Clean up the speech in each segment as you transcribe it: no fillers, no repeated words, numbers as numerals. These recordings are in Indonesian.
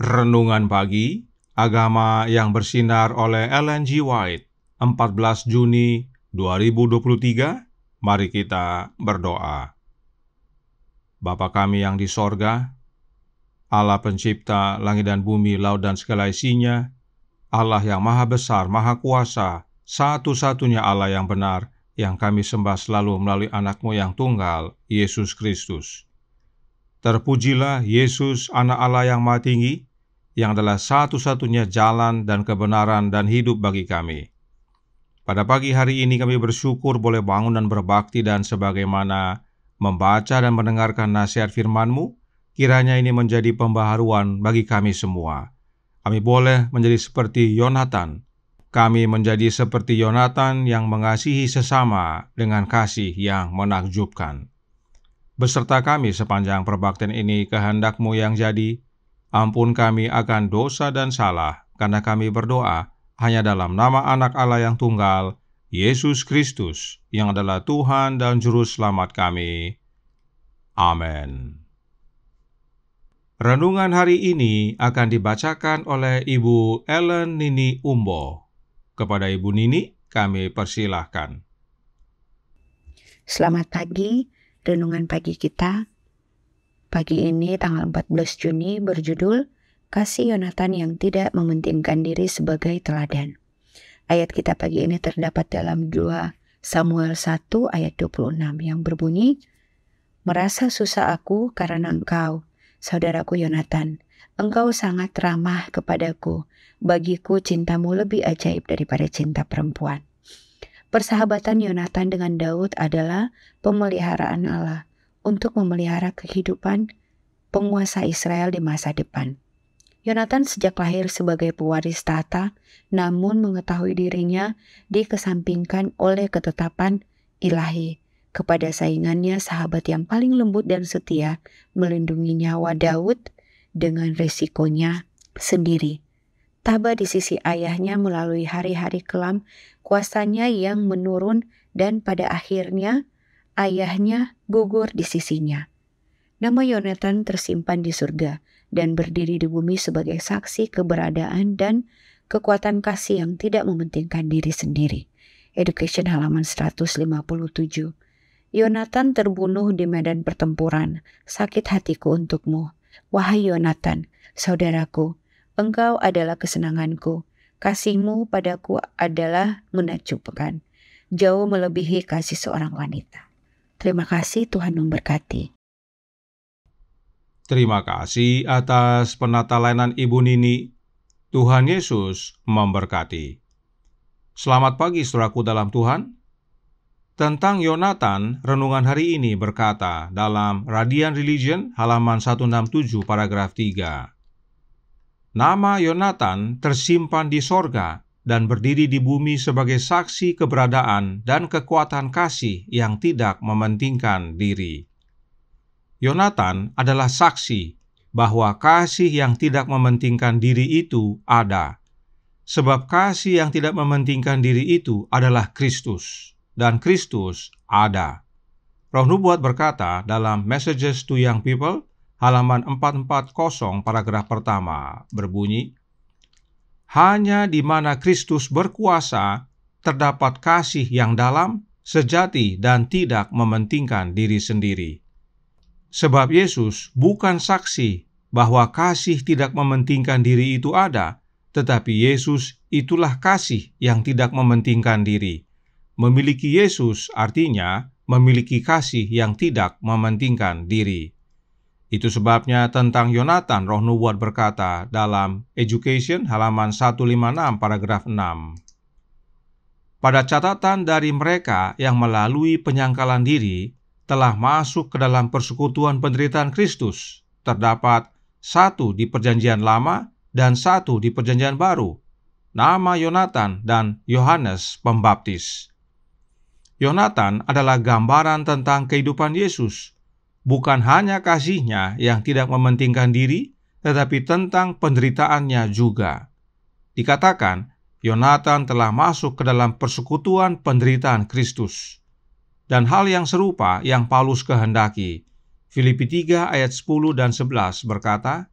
Renungan Pagi, Agama yang Bersinar oleh Ellen G. White, 14 Juni 2023. Mari kita berdoa. Bapa kami yang di sorga, Allah pencipta langit dan bumi, laut dan segala isinya, Allah yang maha besar, maha kuasa, satu-satunya Allah yang benar, yang kami sembah selalu melalui anak-Mu yang tunggal, Yesus Kristus. Terpujilah Yesus, anak Allah yang maha tinggi, yang adalah satu-satunya jalan dan kebenaran dan hidup bagi kami. Pada pagi hari ini kami bersyukur boleh bangun dan berbakti, dan sebagaimana membaca dan mendengarkan nasihat firman-Mu, kiranya ini menjadi pembaharuan bagi kami semua. Kami boleh menjadi seperti Yonatan. Kami menjadi seperti Yonatan yang mengasihi sesama dengan kasih yang menakjubkan. Beserta kami sepanjang perbaktian ini, kehendak-Mu yang jadi. Ampun kami akan dosa dan salah, karena kami berdoa hanya dalam nama Anak Allah yang tunggal, Yesus Kristus, yang adalah Tuhan dan Juru Selamat kami. Amin. Renungan hari ini akan dibacakan oleh Ibu Ellen Nini Umbo. Kepada Ibu Nini, kami persilahkan. Selamat pagi, renungan pagi kita. Pagi ini tanggal 14 Juni berjudul Kasih Yonatan yang Tidak Mementingkan Diri Sebagai Teladan. Ayat kita pagi ini terdapat dalam 2 Samuel 1 ayat 26 yang berbunyi, "Merasa susah aku karena engkau, saudaraku Yonatan. Engkau sangat ramah kepadaku. Bagiku cintamu lebih ajaib daripada cinta perempuan." Persahabatan Yonatan dengan Daud adalah pemeliharaan Allah untuk memelihara kehidupan penguasa Israel di masa depan. Yonatan sejak lahir sebagai pewaris tahta, namun mengetahui dirinya dikesampingkan oleh ketetapan ilahi kepada saingannya, sahabat yang paling lembut dan setia, melindungi nyawa Daud dengan resikonya sendiri. Tabah di sisi ayahnya melalui hari-hari kelam kuasanya yang menurun, dan pada akhirnya ayahnya gugur di sisinya. Nama Yonatan tersimpan di surga dan berdiri di bumi sebagai saksi keberadaan dan kekuatan kasih yang tidak mementingkan diri sendiri. Education halaman 157. Yonatan terbunuh di medan pertempuran. Sakit hatiku untukmu, wahai Yonatan, saudaraku. Engkau adalah kesenanganku. Kasihmu padaku adalah menakjubkan, jauh melebihi kasih seorang wanita. Terima kasih, Tuhan memberkati. Terima kasih atas penatalainan Ibu Nini. Tuhan Yesus memberkati. Selamat pagi saudaraku dalam Tuhan. Tentang Yonatan, renungan hari ini berkata dalam Radiant Religion halaman 167 paragraf 3. Nama Yonatan tersimpan di sorga dan berdiri di bumi sebagai saksi keberadaan dan kekuatan kasih yang tidak mementingkan diri. Yonatan adalah saksi bahwa kasih yang tidak mementingkan diri itu ada. Sebab kasih yang tidak mementingkan diri itu adalah Kristus, dan Kristus ada. Roh Nubuat berkata dalam Messages to Young People, halaman 440 paragraf pertama, berbunyi, "Hanya di mana Kristus berkuasa, terdapat kasih yang dalam, sejati, dan tidak mementingkan diri sendiri." Sebab Yesus bukan saksi bahwa kasih tidak mementingkan diri itu ada, tetapi Yesus itulah kasih yang tidak mementingkan diri. Memiliki Yesus artinya memiliki kasih yang tidak mementingkan diri. Itu sebabnya tentang Yonatan, Roh Nubuat berkata dalam Education halaman 156 paragraf 6. Pada catatan dari mereka yang melalui penyangkalan diri telah masuk ke dalam persekutuan penderitaan Kristus, terdapat satu di Perjanjian Lama dan satu di Perjanjian Baru, nama Yonatan dan Yohanes Pembaptis. Yonatan adalah gambaran tentang kehidupan Yesus, bukan hanya kasihnya yang tidak mementingkan diri, tetapi tentang penderitaannya juga. Dikatakan, Yonatan telah masuk ke dalam persekutuan penderitaan Kristus. Dan hal yang serupa yang Paulus kehendaki. Filipi 3 ayat 10 dan 11 berkata,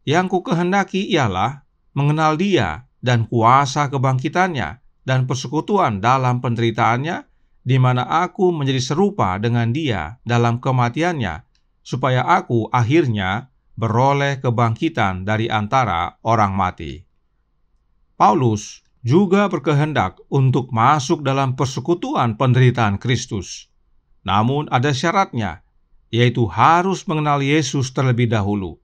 Yang kukehendaki ialah mengenal Dia dan kuasa kebangkitannya dan persekutuan dalam penderitaannya, di mana aku menjadi serupa dengan Dia dalam kematiannya, supaya aku akhirnya beroleh kebangkitan dari antara orang mati. Paulus juga berkehendak untuk masuk dalam persekutuan penderitaan Kristus. Namun ada syaratnya, yaitu harus mengenal Yesus terlebih dahulu.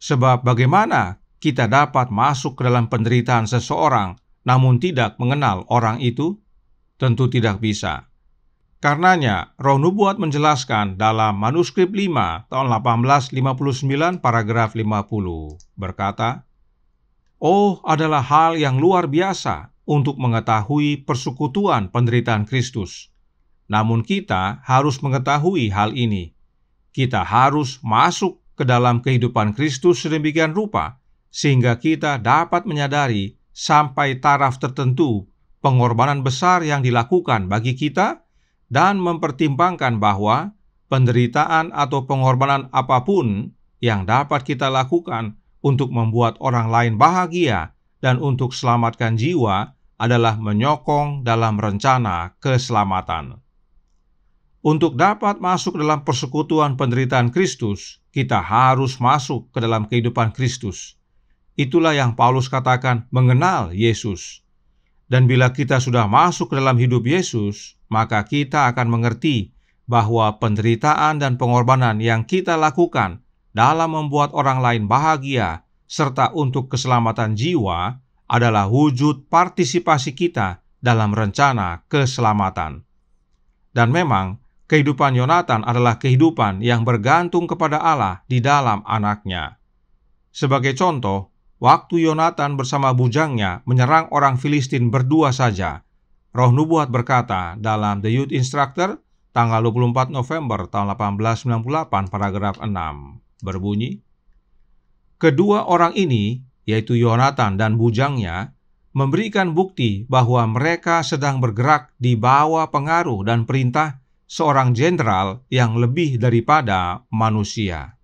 Sebab bagaimana kita dapat masuk ke dalam penderitaan seseorang namun tidak mengenal orang itu? Tentu tidak bisa. Karenanya, Roh Nubuat menjelaskan dalam manuskrip 5 tahun 1859 paragraf 50 berkata, "Oh, adalah hal yang luar biasa untuk mengetahui persekutuan penderitaan Kristus. Namun kita harus mengetahui hal ini. Kita harus masuk ke dalam kehidupan Kristus sedemikian rupa, sehingga kita dapat menyadari sampai taraf tertentu pengorbanan besar yang dilakukan bagi kita, dan mempertimbangkan bahwa penderitaan atau pengorbanan apapun yang dapat kita lakukan untuk membuat orang lain bahagia dan untuk selamatkan jiwa adalah menyokong dalam rencana keselamatan. Untuk dapat masuk dalam persekutuan penderitaan Kristus, kita harus masuk ke dalam kehidupan Kristus. Itulah yang Paulus katakan mengenal Yesus. Dan bila kita sudah masuk ke dalam hidup Yesus, maka kita akan mengerti bahwa penderitaan dan pengorbanan yang kita lakukan dalam membuat orang lain bahagia serta untuk keselamatan jiwa adalah wujud partisipasi kita dalam rencana keselamatan. Dan memang, kehidupan Yonatan adalah kehidupan yang bergantung kepada Allah di dalam anaknya. Sebagai contoh, waktu Yonatan bersama bujangnya menyerang orang Filistin berdua saja, Roh Nubuat berkata dalam The Youth Instructor tanggal 24 November tahun 1898 paragraf 6 berbunyi, "Kedua orang ini, yaitu Yonatan dan bujangnya, memberikan bukti bahwa mereka sedang bergerak di bawah pengaruh dan perintah seorang jenderal yang lebih daripada manusia."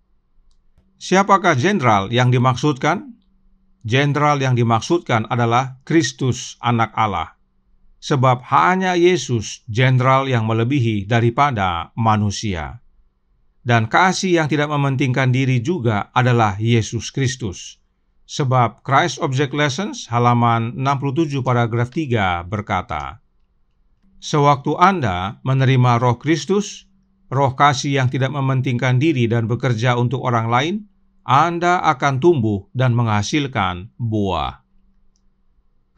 Siapakah jenderal yang dimaksudkan? Jenderal yang dimaksudkan adalah Kristus, Anak Allah. Sebab hanya Yesus, jenderal yang melebihi daripada manusia. Dan kasih yang tidak mementingkan diri juga adalah Yesus Kristus. Sebab Christ Object Lessons halaman 67 paragraf 3 berkata, "Sewaktu Anda menerima Roh Kristus, roh kasih yang tidak mementingkan diri dan bekerja untuk orang lain, Anda akan tumbuh dan menghasilkan buah."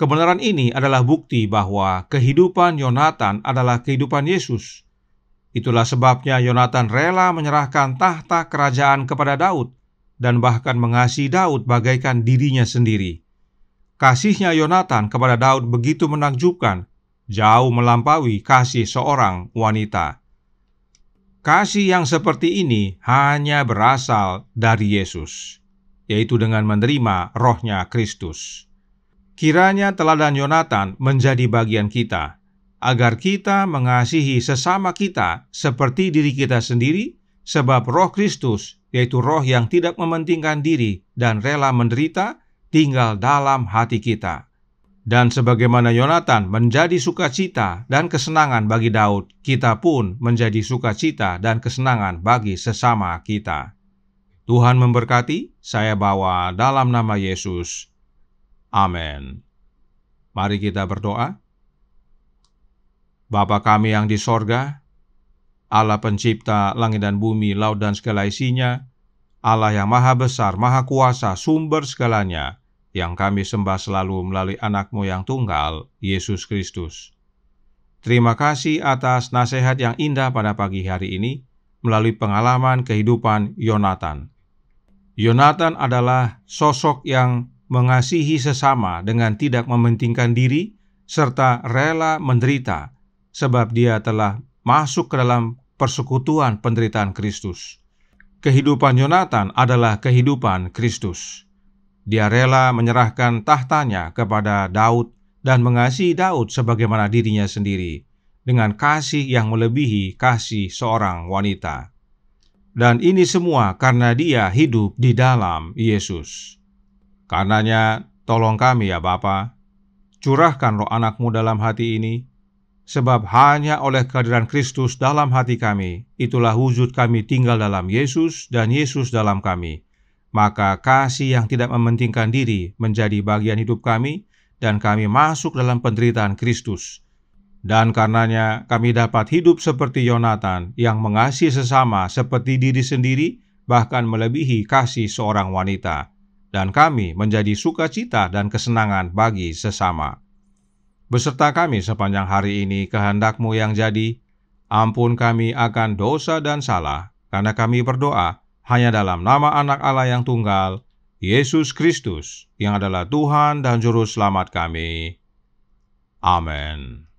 Kebenaran ini adalah bukti bahwa kehidupan Yonatan adalah kehidupan Yesus. Itulah sebabnya Yonatan rela menyerahkan tahta kerajaan kepada Daud dan bahkan mengasihi Daud bagaikan dirinya sendiri. Kasihnya Yonatan kepada Daud begitu menakjubkan, jauh melampaui kasih seorang wanita. Kasih yang seperti ini hanya berasal dari Yesus, yaitu dengan menerima rohnya Kristus. Kiranya teladan Yonatan menjadi bagian kita, agar kita mengasihi sesama kita seperti diri kita sendiri, sebab roh Kristus, yaitu roh yang tidak mementingkan diri dan rela menderita, tinggal dalam hati kita. Dan sebagaimana Yonatan menjadi sukacita dan kesenangan bagi Daud, kita pun menjadi sukacita dan kesenangan bagi sesama kita. Tuhan memberkati. Saya bawa dalam nama Yesus. Amin. Mari kita berdoa. Bapa kami yang di sorga, Allah pencipta langit dan bumi, laut dan segala isinya, Allah yang maha besar, maha kuasa, sumber segalanya, yang kami sembah selalu melalui anak-Mu yang tunggal, Yesus Kristus. Terima kasih atas nasihat yang indah pada pagi hari ini, melalui pengalaman kehidupan Yonatan. Yonatan adalah sosok yang mengasihi sesama dengan tidak mementingkan diri, serta rela menderita, sebab dia telah masuk ke dalam persekutuan penderitaan Kristus. Kehidupan Yonatan adalah kehidupan Kristus. Dia rela menyerahkan tahtanya kepada Daud dan mengasihi Daud sebagaimana dirinya sendiri, dengan kasih yang melebihi kasih seorang wanita. Dan ini semua karena Dia hidup di dalam Yesus. Karenanya, tolong kami ya Bapa, curahkan Roh Anak-Mu dalam hati ini, sebab hanya oleh kehadiran Kristus dalam hati kami, itulah wujud kami tinggal dalam Yesus dan Yesus dalam kami. Maka kasih yang tidak mementingkan diri menjadi bagian hidup kami, dan kami masuk dalam penderitaan Kristus. Dan karenanya kami dapat hidup seperti Yonatan yang mengasihi sesama seperti diri sendiri, bahkan melebihi kasih seorang wanita. Dan kami menjadi sukacita dan kesenangan bagi sesama. Beserta kami sepanjang hari ini kehendak-Mu yang jadi. Ampun kami akan dosa dan salah, karena kami berdoa hanya dalam nama Anak Allah yang tunggal, Yesus Kristus, yang adalah Tuhan dan Juru Selamat kami. Amin.